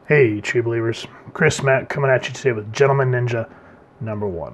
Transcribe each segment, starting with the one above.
Hey, true believers. Chris Mack coming at you today with Gentleman Ninja #1.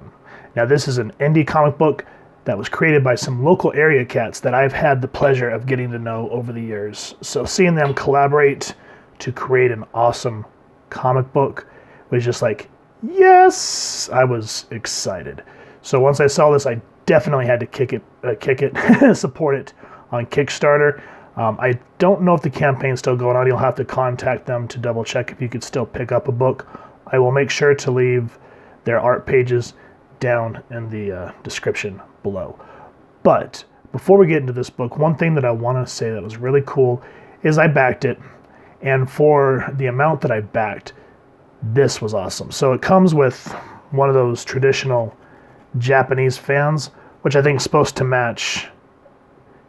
Now, this is an indie comic book that was created by some local area cats that I've had the pleasure of getting to know over the years. So seeing them collaborate to create an awesome comic book was just like, yes, I was excited. So once I saw this, I definitely had to kick it, support it on Kickstarter. I don't know if the campaign's still going on. You'll have to contact them to double check if you could still pick up a book. I will make sure to leave their art pages down in the description below. But before we get into this book, one thing that I want to say that was really cool is I backed it. And for the amount that I backed, this was awesome. So it comes with one of those traditional Japanese fans, which I think is supposed to match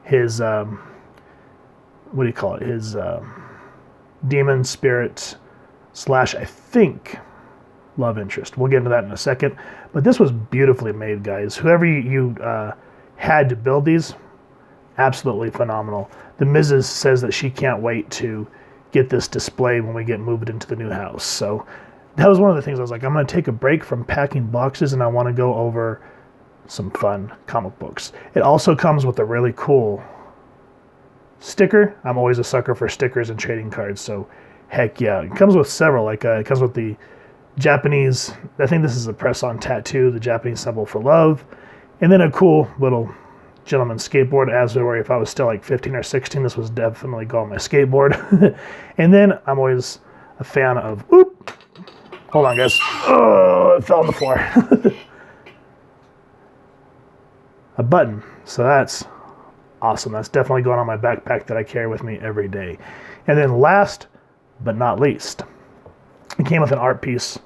his... what do you call it? His demon spirit / I think love interest. We'll get into that in a second. But this was beautifully made, guys. Whoever you had to build these, absolutely phenomenal. The Mrs. says that she can't wait to get this displayed when we get moved into the new house. So that was one of the things I was like, I'm going to take a break from packing boxes and I want to go over some fun comic books. It also comes with a really cool sticker. I'm always a sucker for stickers and trading cards, so heck yeah. It comes with several, like it comes with the Japanese, I think this is a press-on tattoo, the Japanese symbol for love, and then a cool little gentleman skateboard, as where if I was still like 15 or 16, this was definitely go on my skateboard. And then I'm always a fan of, hold on guys, oh, it fell on the floor. A button, so that's awesome. That's definitely going on my backpack that I carry with me every day. And then last but not least, it came with an art piece,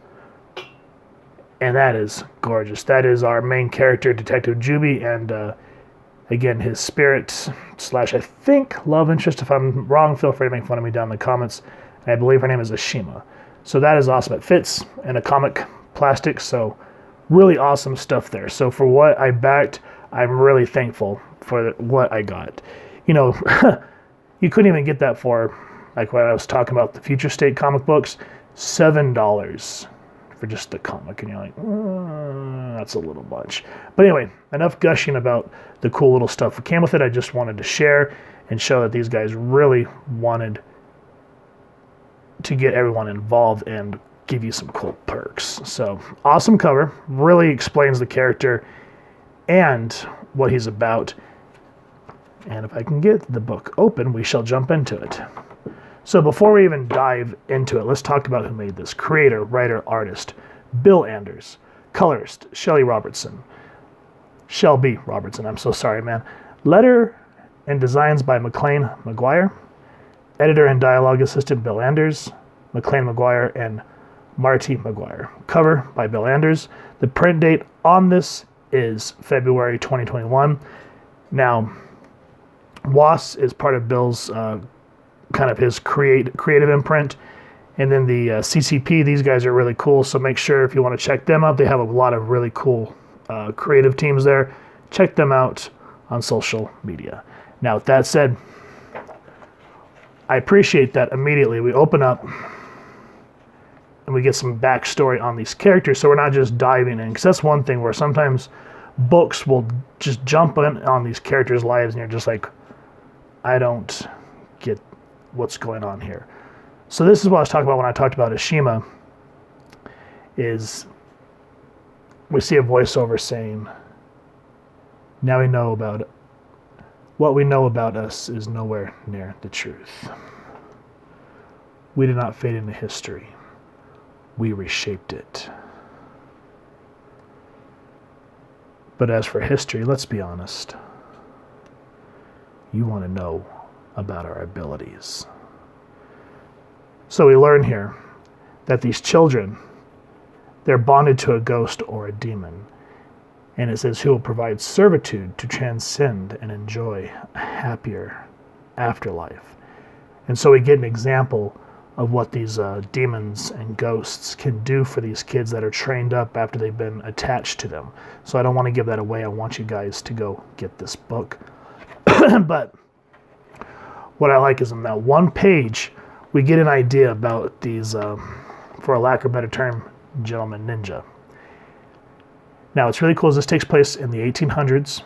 and that is gorgeous. That is our main character, Detective Jubi, and again, his spirit / I think love interest. If I'm wrong, feel free to make fun of me down in the comments. And I believe her name is Ashima. So that is awesome. It fits in a comic plastic, so really awesome stuff there. So for what I backed, I'm really thankful for what I got. You know, you couldn't even get that for, like when I was talking about the Future State comic books, $7 for just the comic. And you're like, that's a little much. But anyway, enough gushing about the cool little stuff that came with it. I just wanted to share and show that these guys really wanted to get everyone involved and give you some cool perks. So awesome cover, really explains the character and what he's about. And if I can get the book open, we shall jump into it. So before we even dive into it, let's talk about who made this. Creator, writer, artist, Bill Anders. Colorist, Shelby Robertson, I'm so sorry, man. Letter and designs by McLean McGuire. Editor and dialogue assistant, Bill Anders. McLean McGuire and Marty McGuire. Cover by Bill Anders. The print date on this is February 2021. Now, Was is part of Bill's kind of his creative imprint. And then the CCP, these guys are really cool, so make sure if you want to check them out, they have a lot of really cool creative teams there. Check them out on social media. Now, with that said, I appreciate that immediately we open up and we get some backstory on these characters, so we're not just diving in, because that's one thing where sometimes books will just jump in on these characters' lives and you're just like, I don't get what's going on here. So this is what I was talking about when I talked about Ashima, is we see a voiceover saying, now we know about it. What we know about us is nowhere near the truth. We did not fade into history. We reshaped it. But as for history, let's be honest. You want to know about our abilities. So we learn here that these children, they're bonded to a ghost or a demon. And it says, who will provide servitude to transcend and enjoy a happier afterlife. And so we get an example of what these demons and ghosts can do for these kids that are trained up after they've been attached to them. So I don't want to give that away. I want you guys to go get this book. But what I like is in that one page we get an idea about these, for a lack of a better term, gentleman ninja. Now, what's really cool is this takes place in the 1800s,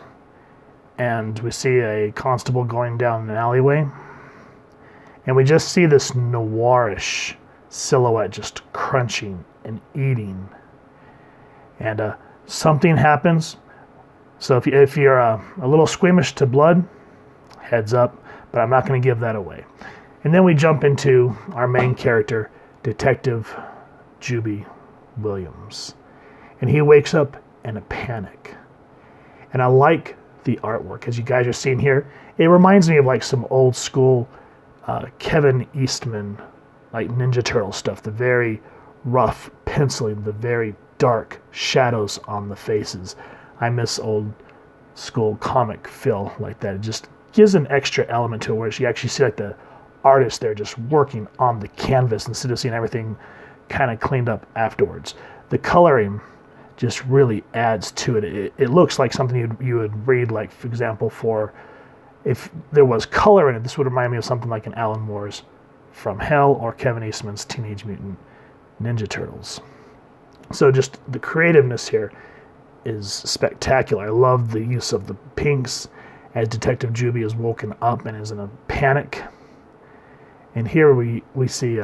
and we see a constable going down an alleyway, and we just see this noirish silhouette just crunching and eating. And something happens. So if you're a little squeamish to blood, heads up, but I'm not going to give that away. And then we jump into our main character, Detective Jubi Williams. And he wakes up in a panic. And I like the artwork, as you guys are seeing here. It reminds me of like some old school Kevin Eastman, like Ninja Turtle stuff. The very rough penciling, the very dark shadows on the faces. I miss old school comic feel like that. It just gives an extra element to it, where you actually see like the artist there just working on the canvas instead of seeing everything kind of cleaned up afterwards. The coloring just really adds to it. It looks like something you would read, like, for example, if there was color in it, this would remind me of something like an Alan Moore's From Hell or Kevin Eastman's Teenage Mutant Ninja Turtles. So just the creativeness here is spectacular. I love the use of the pinks as Detective Jubi is woken up and is in a panic. And here we see,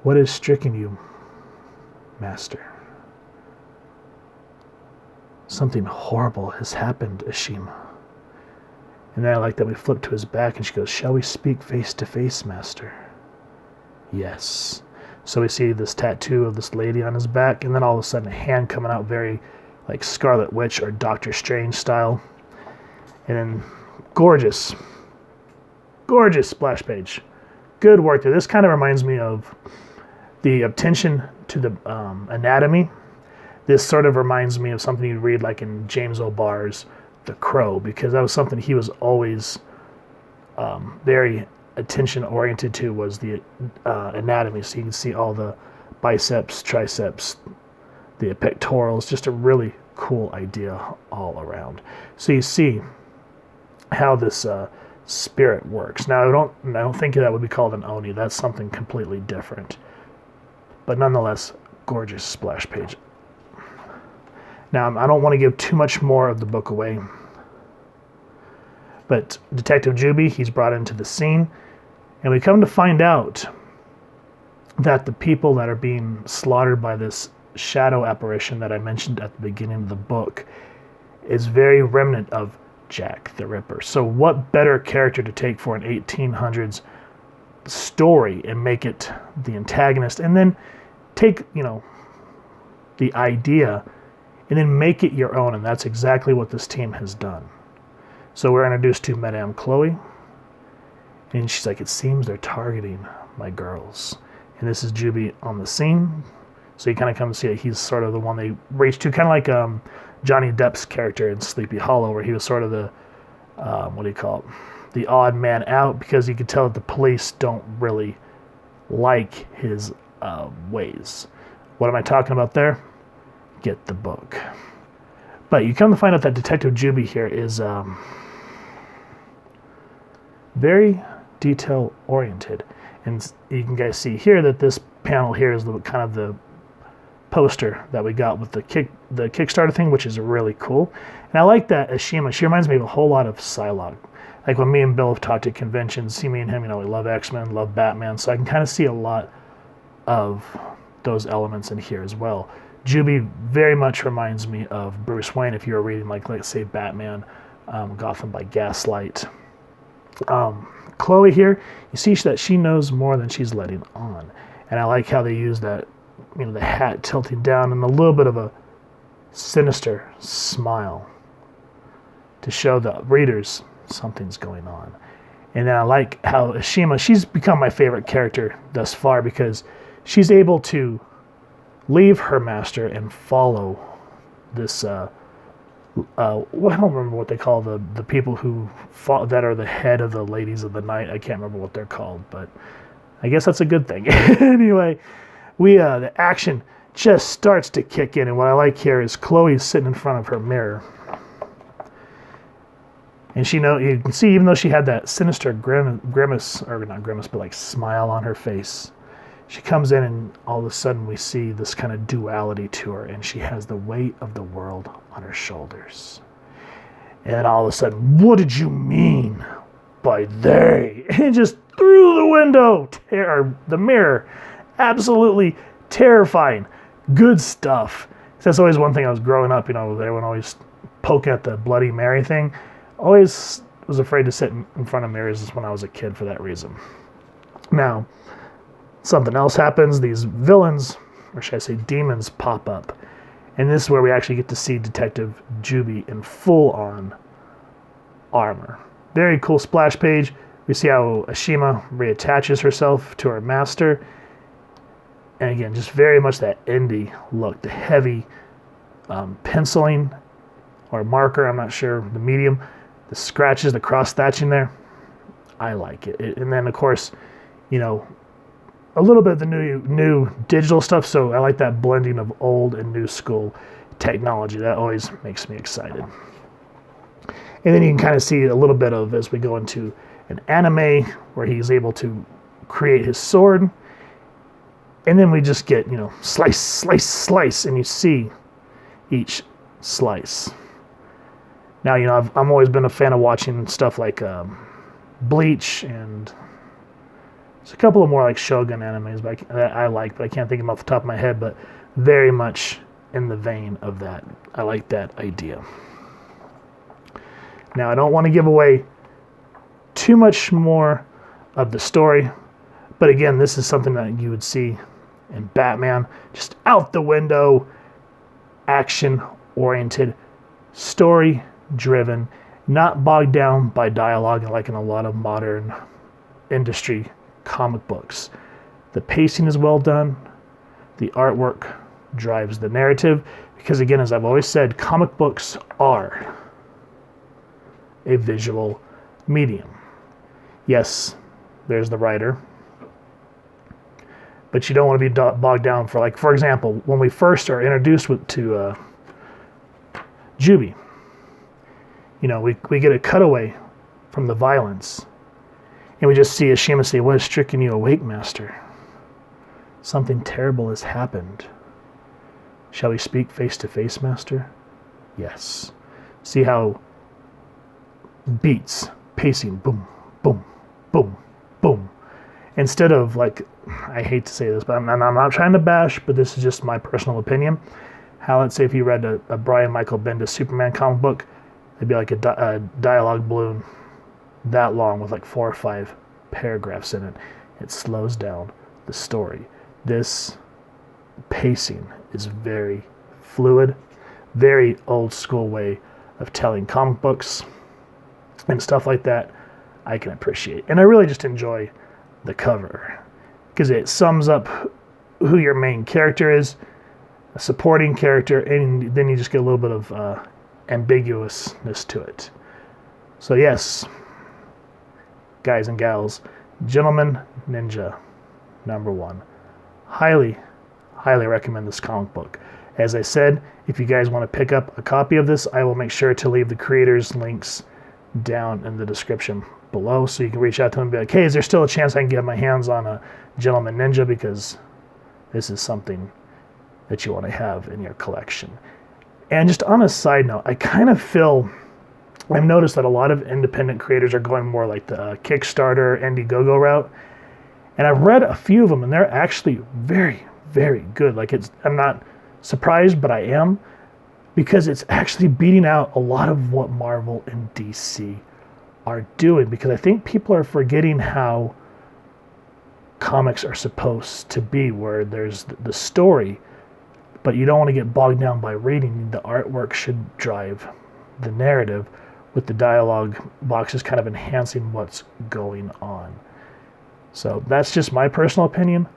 what is stricken you, Master? Something horrible has happened, Ashima. And then I like that we flip to his back and she goes, shall we speak face to face, Master? Yes. So we see this tattoo of this lady on his back, and then all of a sudden a hand coming out, very like Scarlet Witch or Doctor Strange style. And then gorgeous splash page. Good work there. This kind of reminds me of the attention to the anatomy. This sort of reminds me of something you'd read like in James O'Barr's The Crow, because that was something he was always very attention oriented to, was the anatomy. So you can see all the biceps, triceps, the pectorals, just a really cool idea all around. So you see how this spirit works. Now I don't think that would be called an Oni. That's something completely different. But nonetheless, gorgeous splash page. Now I don't want to give too much more of the book away, but Detective Jubi, he's brought into the scene, and we come to find out that the people that are being slaughtered by this shadow apparition that I mentioned at the beginning of the book is very remnant of Jack the Ripper. So what better character to take for an 1800s story and make it the antagonist, and then take, the idea and then make it your own. And that's exactly what this team has done. So we're introduced to Madame Chloe, and she's like, it seems they're targeting my girls. And this is Jubi on the scene. So you kind of come to see it. He's sort of the one they reach to, kind of like Johnny Depp's character in Sleepy Hollow, where he was sort of the, the odd man out, because you could tell that the police don't really like his ways. What am I talking about there? Get the book. But you come to find out that Detective Jubi here is very detail oriented, and you can guys see here that this panel here is kind of the poster that we got with the Kickstarter thing, which is really cool. And I like that Ashima. She reminds me of a whole lot of Psylocke. Like when me and Bill have talked at conventions, see me and him, we love X-Men, love Batman, so I can kind of see a lot of those elements in here as well. Jubi very much reminds me of Bruce Wayne if you were reading, like, let's say, Batman, Gotham by Gaslight. Chloe here, you see that she knows more than she's letting on. And I like how they use that, the hat tilting down and a little bit of a sinister smile to show the readers something's going on. And then I like how Ashima, she's become my favorite character thus far, because she's able to leave her master and follow this well, I don't remember what they call the people who that are the head of the ladies of the night. I can't remember what they're called, but I guess that's a good thing. Anyway, the action just starts to kick in, and what I like here is Chloe's sitting in front of her mirror, And you can see, even though she had that sinister grimace, or not grimace, but like smile on her face, she comes in and all of a sudden we see this kind of duality to her, and she has the weight of the world on her shoulders. And all of a sudden, what did you mean by they? And just through the window, the mirror. Absolutely terrifying. Good stuff. That's always one thing I was growing up, everyone always poke at the Bloody Mary thing. Always was afraid to sit in front of mirrors when I was a kid for that reason. Now, something else happens. These villains, or should I say demons, pop up. And this is where we actually get to see Detective Jubi in full-on armor. Very cool splash page. We see how Ashima reattaches herself to her master. And again, just very much that indie look. The heavy penciling or marker, I'm not sure, the medium. The scratches, the cross-thatching there. I like it. And then, of course, a little bit of the new digital stuff, so I like that blending of old and new school technology. That always makes me excited. And then you can kind of see a little bit of, as we go into an anime, where he's able to create his sword. And then we just get, slice, slice, slice, and you see each slice. Now, I'm always been a fan of watching stuff like Bleach, and there's a couple of more like Shogun animes that I like, but I can't think of them off the top of my head, but very much in the vein of that. I like that idea. Now, I don't want to give away too much more of the story, but again, this is something that you would see in Batman, just out the window, action-oriented, story-driven, not bogged down by dialogue like in a lot of modern industry comic books. The pacing is well done. The artwork drives the narrative, because again, as I've always said, comic books are a visual medium. Yes, there's the writer, but you don't want to be bogged down for example, when we first are introduced to Jubi, we get a cutaway from the violence, and we just see Ashima say, "What has stricken you awake, master? Something terrible has happened. Shall we speak face to face, master?" Yes. See how beats, pacing, boom, boom, boom, boom. Instead of I hate to say this, but I'm not trying to bash, but this is just my personal opinion. How, let's say if you read a Brian Michael Bendis Superman comic book, it'd be like a dialogue balloon that long with 4 or 5 paragraphs in it. It slows down the story. This pacing is very fluid, very old school way of telling comic books and stuff like that. I can appreciate. And I really just enjoy the cover because it sums up who your main character is, a supporting character, and then you just get a little bit of ambiguousness to it. So yes, guys and gals, Gentleman Ninja #1. Highly, highly recommend this comic book. As I said, if you guys want to pick up a copy of this, I will make sure to leave the creators' links down in the description below, so you can reach out to them and be like, hey, is there still a chance I can get my hands on a Gentleman Ninja, because this is something that you want to have in your collection. And just on a side note, I kind of feel, I've noticed that a lot of independent creators are going more like the Kickstarter, Indiegogo route, and I've read a few of them, and they're actually very, very good. I'm not surprised, but I am, because it's actually beating out a lot of what Marvel and DC are doing, because I think people are forgetting how comics are supposed to be, where there's the story, but you don't want to get bogged down by reading. The artwork should drive the narrative, with the dialogue boxes kind of enhancing what's going on. So that's just my personal opinion.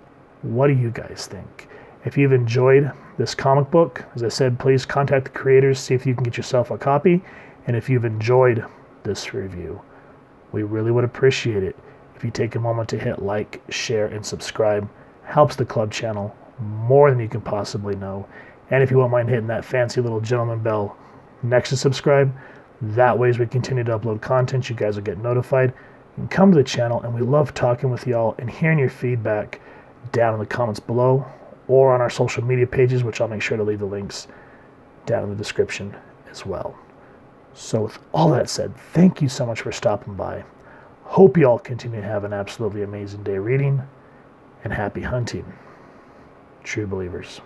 What do you guys think? If you've enjoyed this comic book, as I said, please contact the creators, see if you can get yourself a copy. And if you've enjoyed this review, we really would appreciate it if you take a moment to hit like, share, and subscribe. Helps the club channel more than you can possibly know. And if you won't mind hitting that fancy little gentleman bell next to subscribe, That way, as we continue to upload content, you guys will get notified. You can come to the channel, and we love talking with y'all and hearing your feedback down in the comments below or on our social media pages, which I'll make sure to leave the links down in the description as well. So with all that said, thank you so much for stopping by. Hope you all continue to have an absolutely amazing day reading, and happy hunting, true believers.